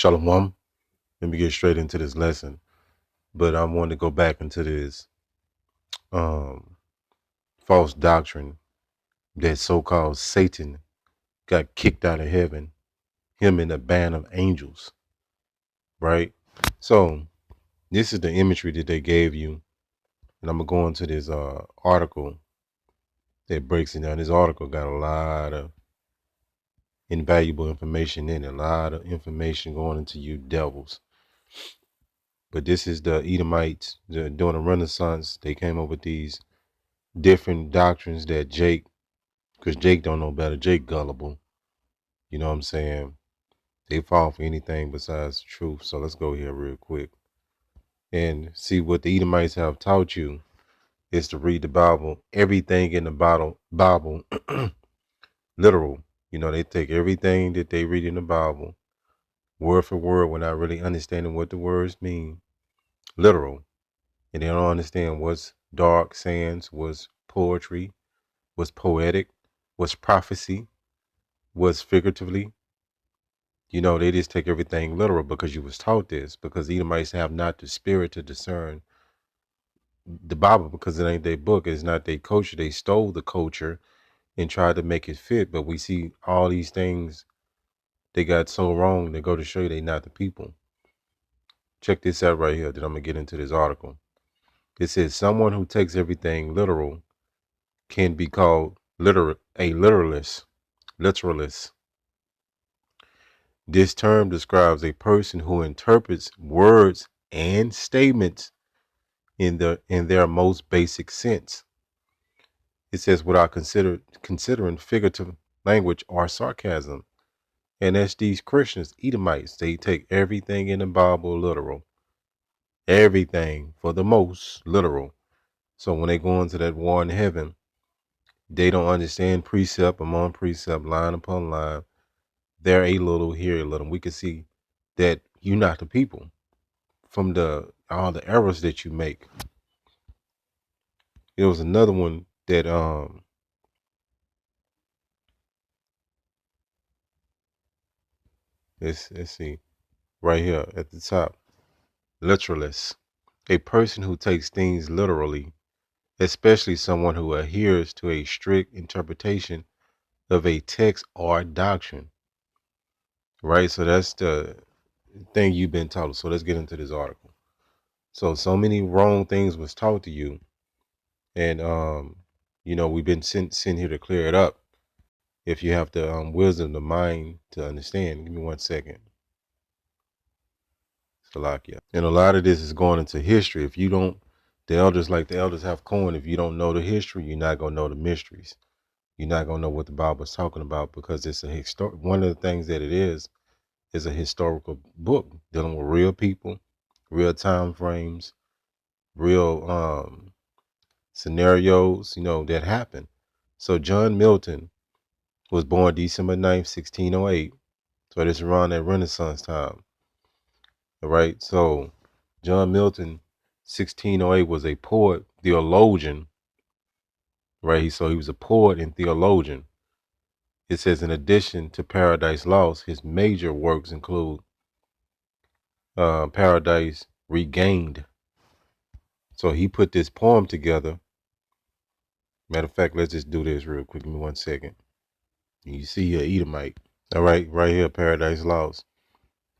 Shalom. Let me get straight into this lesson. But I want to go back into this um, false doctrine that so-called Satan got kicked out of heaven, him and a band of angels, right? So this is the imagery that they gave you. And I'm going to go into this article that breaks it down. This article got a lot of invaluable information in it, a lot of information going into you devils. But this is the Edomites during the Renaissance. They came up with these different doctrines that Jake, because Jake don't know better. Jake gullible. You know what I'm saying? They fall for anything besides the truth. So let's go here real quick and see what the Edomites have taught you is to read the Bible, everything in the Bible, literal. You know, they take everything that they read in the Bible, word for word, without really understanding what the words mean, literal. And they don't understand what's dark sayings, what's poetry, what's poetic, what's prophecy, what's figuratively. You know, they just take everything literal because you was taught this, because Edomites have not the spirit to discern the Bible because it ain't their book. It's not their culture. They stole the culture and tried to make it fit. But we see all these things they got so wrong. They go to show you they not the people. Check this out right here that I'm going to get into this article. It says someone who takes everything literal can be called a literalist. Literalist. This term describes a person who interprets words and statements in their most basic sense. It says without considering figurative language or sarcasm. And that's these Christians, Edomites. They take everything in the Bible literal. Everything, for the most, literal. So when they go into that war in heaven, they don't understand precept among precept, line upon line. They're a little, here a little. We can see that you're not the people from all the errors that you make. There was another one that let's see right here at the top. Literalist, a person who takes things literally, especially someone who adheres to a strict interpretation of a text or doctrine. Right? So that's the thing you've been taught. So let's get into this article. So many wrong things was taught to you. And you know, we've been sent here to clear it up. If you have the wisdom, the mind to understand. Give me 1 second. Salakia. And a lot of this is going into history. If you don't, the elders, like the elders have coined, if you don't know the history, you're not going to know the mysteries. You're not going to know what the Bible is talking about, because it's a one of the things that it is a historical book dealing with real people, real time frames, real scenarios, you know, that happen. So John Milton was born December 9th, 1608. So this is around that Renaissance time. All right. So John Milton, 1608, was a poet, theologian, right? So he was a poet and theologian. It says, in addition to Paradise Lost, his major works include Paradise Regained. So he put this poem together. Matter of fact, let's just do this real quick. Give me 1 second. You see a Edomite. All right, right here, Paradise Lost.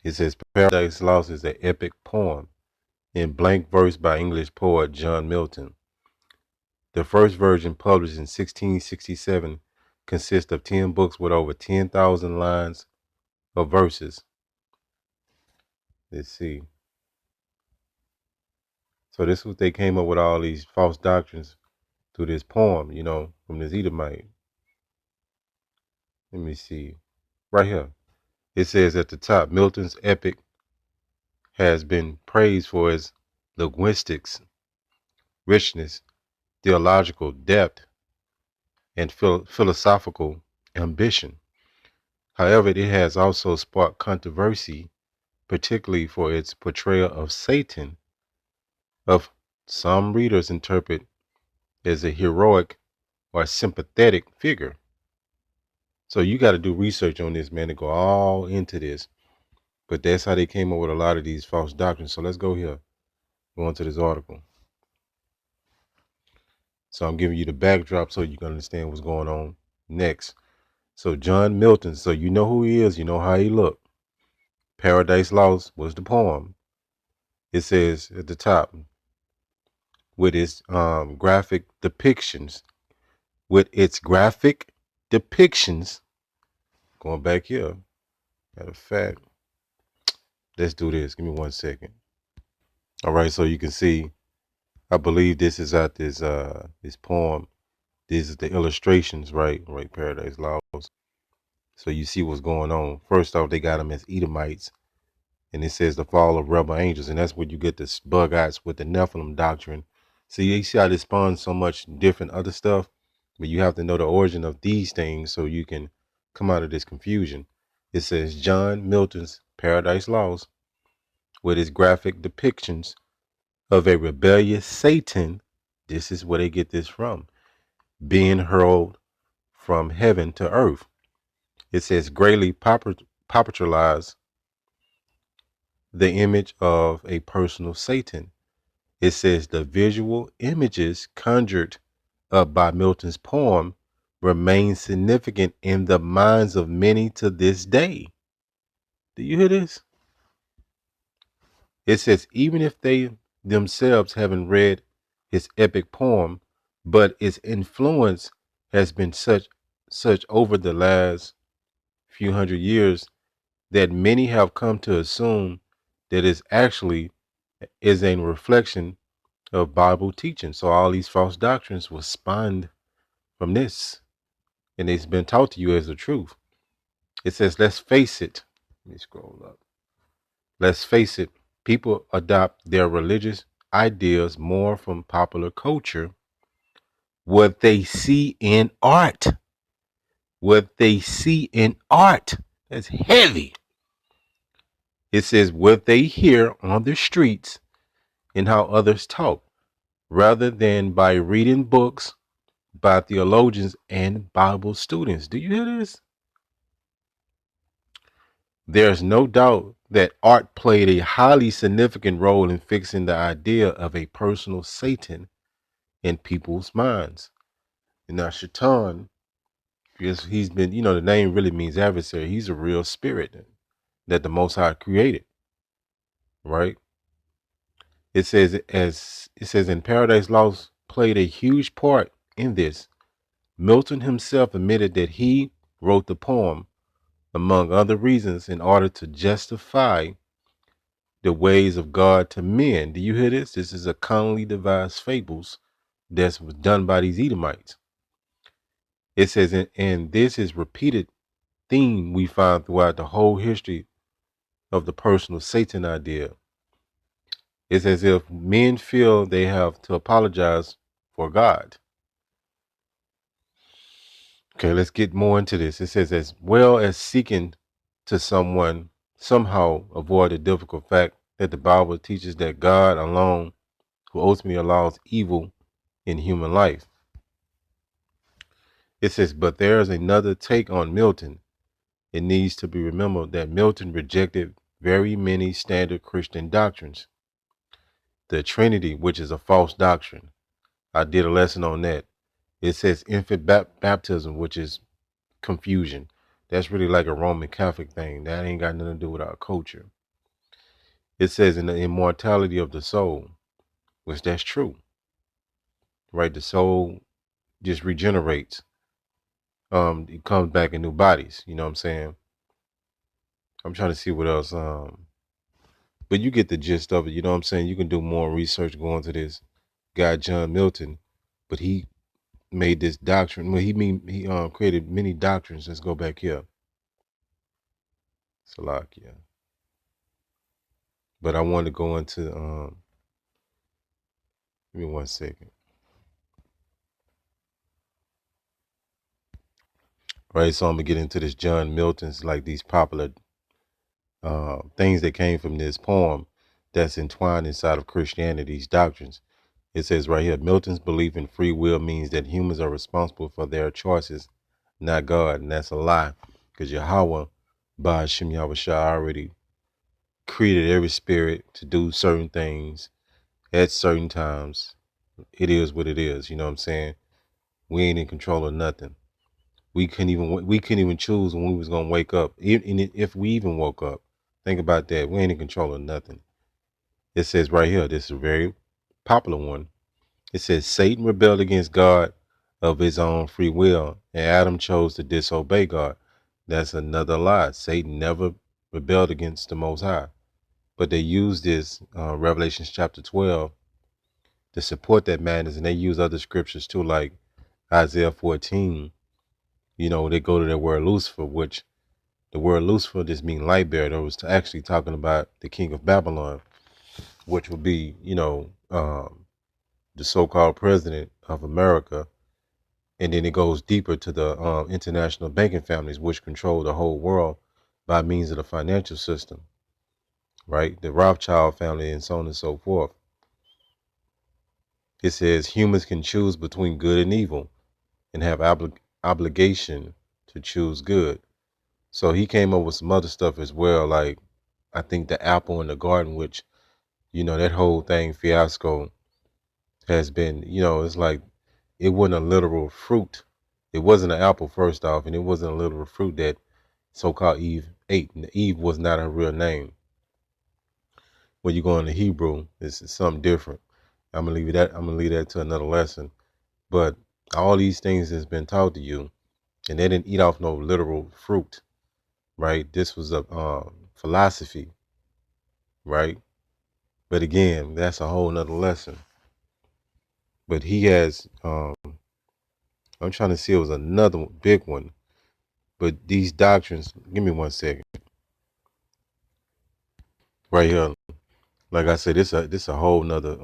It says Paradise Lost is an epic poem in blank verse by English poet John Milton. The first version, published in 1667, consists of 10 books with over 10,000 lines of verses. Let's see. So this is what they came up with, all these false doctrines through this poem, you know, from this Edomite. Let me see. Right here. It says at the top, Milton's epic has been praised for its linguistics, richness, theological depth, and philosophical ambition. However, it has also sparked controversy, particularly for its portrayal of Satan, of some readers interpret as a heroic or sympathetic figure. So you got to do research on this, man, to go all into this. But that's how they came up with a lot of these false doctrines. So let's go here. Go into this article. So I'm giving you the backdrop so you can understand what's going on next. So John Milton, so you know who he is, you know how he looked. Paradise Lost was the poem. It says at the top, with its graphic depictions, going back here, matter of fact, let's do this. Give me 1 second. All right, so you can see, I believe this is out this poem. This is the illustrations, right? Right, Paradise Lost. So you see what's going on. First off, they got them as Edomites, and it says the fall of rebel angels, and that's where you get this bug eyes with the Nephilim doctrine. So you see how this spawns so much different other stuff, but you have to know the origin of these things so you can come out of this confusion. It says John Milton's Paradise Lost, with its graphic depictions of a rebellious Satan. This is where they get this from, being hurled from heaven to earth. It says greatly popularized the image of a personal Satan. It says the visual images conjured up by Milton's poem remain significant in the minds of many to this day. Do you hear this? It says even if they themselves haven't read his epic poem, but its influence has been such over the last few hundred years that many have come to assume that it actually is a reflection of Bible teaching. So all these false doctrines were spawned from this, and it's been taught to you as the truth. It says, let's face it. Let me scroll up. Let's face it. People adopt their religious ideas more from popular culture, what they see in art. What they see in art. That's heavy. It says what they hear on the streets and how others talk, rather than by reading books by theologians and Bible students. Do you hear this? There's no doubt that art played a highly significant role in fixing the idea of a personal Satan in people's minds. And now Shaitan, because he's been, the name really means adversary. He's a real spirit that the Most High created, right? It says in Paradise Lost played a huge part in this. Milton himself admitted that he wrote the poem, among other reasons, in order to justify the ways of God to men. Do you hear this? This is a cunningly devised fables that was done by these Edomites. It says, and this is repeated theme we find throughout the whole history of the personal Satan idea. It's as if men feel they have to apologize for God. Okay, let's get more into this. It says, as well as seeking to somehow avoid the difficult fact that the Bible teaches that God alone who ultimately allows evil in human life. It says, but there is another take on Milton. It needs to be remembered that Milton rejected very many standard Christian doctrines. The Trinity, which is a false doctrine. I did a lesson on that. It says infant baptism, which is confusion. That's really like a Roman Catholic thing. That ain't got nothing to do with our culture. It says in the immortality of the soul, which that's true, right? The soul just regenerates. It comes back in new bodies. You know what I'm saying? I'm trying to see what else. But you get the gist of it. You know what I'm saying? You can do more research going to this guy John Milton, but he made this doctrine. Well, he created many doctrines. Let's go back here. Salakia. But I want to go into give me 1 second. Right, so I'm gonna get into this John Milton's, like these popular things that came from this poem that's entwined inside of Christianity's doctrines. It says right here, Milton's belief in free will means that humans are responsible for their choices, not God. And that's a lie, because Yahweh, by Hashem Yahushua, already created every spirit to do certain things at certain times. It is what it is. You know what I'm saying? We ain't in control of nothing. We couldn't even choose when we was gonna wake up. Even if we even woke up, think about that. We ain't in control of nothing. It says right here. This is a very popular one. It says Satan rebelled against God of his own free will, and Adam chose to disobey God. That's another lie. Satan never rebelled against the Most High. But they use this Revelation chapter 12 to support that madness, and they use other scriptures too, like Isaiah 14. You know, they go to the word Lucifer, which the word Lucifer just means light bearer. That was actually talking about the king of Babylon, which would be, the so-called president of America. And then it goes deeper to the international banking families, which control the whole world by means of the financial system, right? The Rothschild family and so on and so forth. It says humans can choose between good and evil and have obligation to choose good. So he came up with some other stuff as well, like I think the apple in the garden, which, that whole thing fiasco has been, it's like it wasn't a literal fruit. It wasn't an apple, first off, and it wasn't a literal fruit that so-called Eve ate. And Eve was not her real name. When you go into Hebrew, it's something different. I'm gonna leave that to another lesson. But all these things has been taught to you, and they didn't eat off no literal fruit, right? This was a philosophy, right? But again, that's a whole nother lesson. But he has, I'm trying to see, it was another big one. But these doctrines, give me 1 second. Right here, like I said, this a whole nother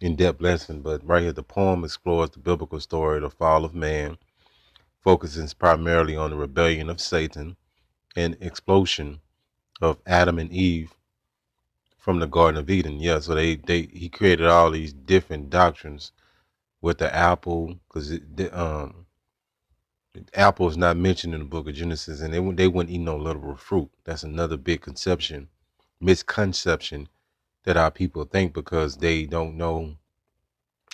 in-depth lesson. But right here, the poem explores the biblical story of the fall of man, focuses primarily on the rebellion of Satan and explosion of Adam and Eve from the Garden of Eden. Yeah, so he created all these different doctrines with the apple, because the apple is not mentioned in the book of Genesis, and they wouldn't eat no literal fruit. That's another big misconception that our people think, because they don't know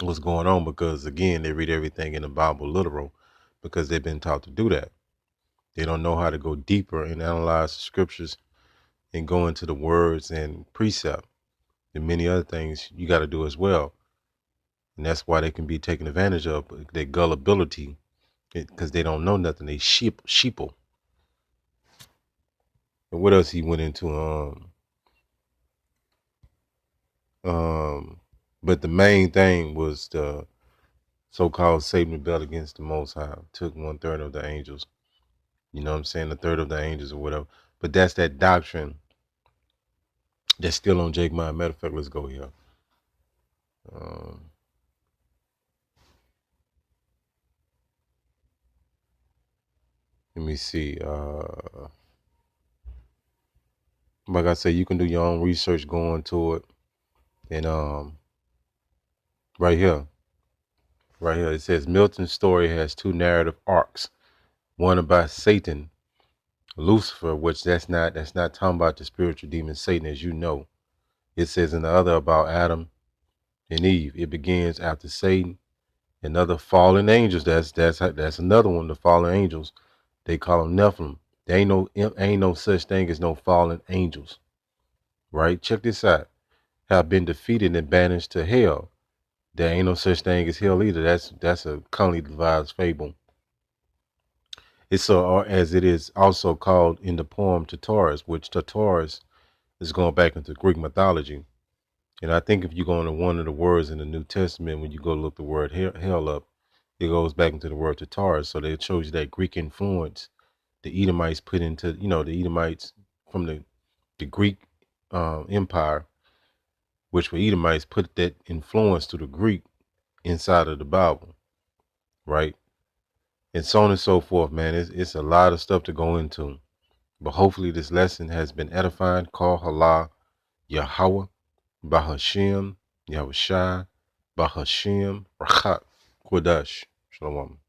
what's going on, because again, they read everything in the Bible literal because they've been taught to do that. They don't know how to go deeper and analyze the scriptures and go into the words and precept and many other things you got to do as well. And that's why they can be taken advantage of, their gullibility, because they don't know nothing. They sheeple. And what else he went into? But the main thing was the so-called Satan rebelled against the Most High, took 1/3 of the angels. You know what I'm saying? A third of the angels or whatever. But that's that doctrine that's still on Jake mind. Matter of fact, let's go here. Let me see. Like I said, you can do your own research, go into it. And right here, it says Milton's story has 2 narrative arcs. One about Satan, Lucifer, which that's not talking about the spiritual demon Satan, as you know. It says in the other about Adam and Eve. It begins after Satan and other fallen angels. That's another one. The fallen angels, they call them Nephilim. There ain't no such thing as no fallen angels, right? Check this out. Have been defeated and banished to hell. There ain't no such thing as hell either. That's a cunningly devised fable. It's so, as it is also called in the poem Tartarus, which Tartarus is going back into Greek mythology. And I think if you go into one of the words in the New Testament, when you go look the word hell up, it goes back into the word Tartarus. So that shows you that Greek influence the Edomites put into, the Edomites from the Greek empire, which were Edomites, put that influence to the Greek inside of the Bible, right? And so on and so forth, man. It's a lot of stuff to go into. But hopefully this lesson has been edifying. Call Allah Yahweh, Bahashem, Yahushai, Bahashem, Rachat, Kodash. Shalom.